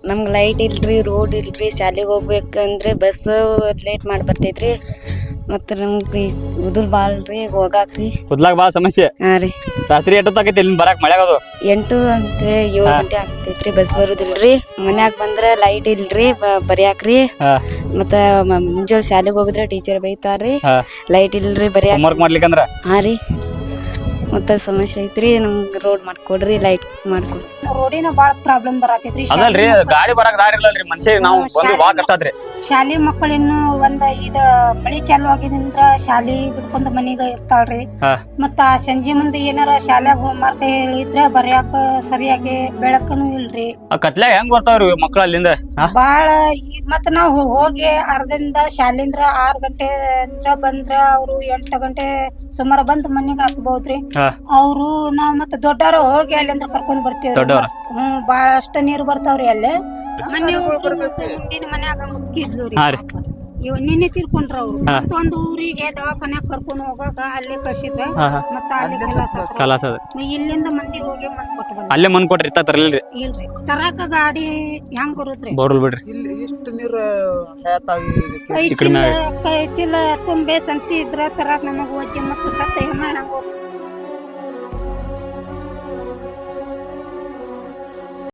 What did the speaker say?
ನಮ್ಗೆ ಲೈಟ್ ಇಲ್ರಿ, ರೋಡ್ ಇಲ್ರಿ, ಶಾಲೆಗೆ ಹೋಗ್ಬೇಕಂದ್ರೆ ಬಸ್ ಲೇಟ್ ಮಾಡಿ ಬರ್ತೈತ್ರಿ. ಮತ್ತು ನಮ್ಗೆ ಉದುಲ್ ಬಾಳ್ರಿ ಹೋಗಾಕ್ರಿ. ಹುದ್ಲಾಗ ಭಾಳ ಸಮಸ್ಯೆ. ಹಾಂ ರೀ. ರಾತ್ರಿ ಎಷ್ಟೊತ್ತಾಗೈತಿ ಇಲ್ಲಿ ಬರಾಕ್ ಮಳೆಗೋದು? 8 ಅಂತೆ 7 ಗಂಟೆ ಆಗ್ತೈತ್ರಿ. ಬಸ್ ಬರುದಿಲ್ರಿ. ಮನ್ಯಾಗ ಬಂದ್ರೆ ಲೈಟ್ ಇಲ್ರಿ ಬರ್ಯಾಕ್ರಿ. ಮತ್ತು ಮುಂಜಾನೆ ಶಾಲೆಗೆ ಹೋಗಿದ್ರೆ ಟೀಚರ್ ಬೈತಾರ್ರಿ. ಲೈಟ್ ಇಲ್ರಿ ಬರ್ಯಾಕ. ಹೋಮ್ವರ್ಕ್ ಮಾಡ್ಲಿಕ್ಕಂದ್ರ? ಹಾಂ ರೀ. ಮತ್ತೆ ಸಮಸ್ಯೆ ಐತ್ರಿ. ನಮ್ಗೆ ರೋಡ್ ಮಾಡ್ಕೊಡ್ರಿ, ಲೈಟ್ ಮಾಡ್ಕೊಡ್ರಿ. ರೋಡಿನ ಬಾಳ ಪ್ರಾಬ್ಲಮ್ ಬರಾಕೈತ್ರಿ. ಅದಲ್ರಿ ಗಾಡಿ ಬರಾಕ್ ದಾರಿ ಇಲ್ಲಲ್ರಿ ಮನುಷ್ಯರಿಗೆ. ನಾವು ಬಂದು ಭಾಳ ಕಷ್ಟ ಆತ್ರಿ. ಶಾಲಿ ಮಕ್ಕಳಿನ್ನು ಇದ ಮಳಿ ಚಾಲು ಆಗಿದಿಂದ ಶಾಲಿ ಬಿಟ್ಕೊಂಡ್ ಮನಿಗ ಇರ್ತಾಳ್ರಿ. ಮತ್ತ ಸಂಜೆ ಮುಂದೆ ಏನಾರ ಶಾಲ್ಯಾಗ ಹೋಮ್ವರ್ಕ್ ಹೇಳಿದ್ರ ಬರ್ಯಾಕ ಸರಿಯಾಗಿ ಬೆಳಕನು ಇಲ್ರಿ. ಕತ್ಲ್ಯಾಗ ಹೆಂಗ್ ಬರ್ತಾವ್ರಿ ಮಕ್ಳ ಅಲ್ಲಿಂದ? ಬಾಳ ಮತ್ತ ನಾವ್ ಹೋಗಿ ಅರ್ಧದಿಂದ ಶಾಲಿಂದ್ರ 6 ಗಂಟೆ ಬಂದ್ರ ಅವ್ರು 8 ಗಂಟೆ ಸುಮಾರು ಬಂದ್ ಮನಿಗ ಹಾಕ್ಬಹುದ್ರಿ. ಅವ್ರು ನಾವ್ ಮತ್ತ ದೊಡ್ಡವ್ರ ಹೋಗಿ ಅಲ್ಲಿಂದ್ರ ಕರ್ಕೊಂಡ್ ಬರ್ತೀವ್ರಿ. ಬಾಳಷ್ಟ ನೀರು ಬರ್ತಾವ್ರಿ ಅಲ್ಲೇ. ಮನೆ ಮುಂದಿನ ಮನ್ಯಾಗ ಮುಟ್ಕಿದ್ಲು ನಿನ್ನೆ ತೀರ್ಕೊಂಡ್ರ ಅವ್ರು. ಮತ್ತೊಂದು ಊರಿಗೆ ದವಾಖಾನ್ಯಾಗ ಕರ್ಕೊಂಡ್ ಹೋಗಾಕ ಅಲ್ಲೇ ಕಳ್ಸಿದ್ರ. ಮತ್ತ ಅಲ್ಲಿ ಕಲಾಸ ಇಲ್ಲಿಂದ ಮಂದಿ ಹೋಗಿ ಮನ್ ಕೊಟ್ಟು ಅಲ್ಲೇ ಮನ್ ಕೊಟ್ರಿ ತರಲಿಲ್ರಿ? ಇಲ್ರಿ, ತರಾಕ ಗಾಡಿ ಹೆಂಗ್ ಬರುದ್ರಿ? ಬರೋಲ್ ಬಿಡ್ರಿ. ಇಷ್ಟು ನೀರು ಕೈ ಚೀಲ ತುಂಬೆ ಸಂತಿ ಇದ್ರ ತರಾಕ ನಮಗ ವಜ್ಜೆ. ಮತ್ತ ಸತ್ತ ಹೆಣ್ಣ ಹೆಂಗ್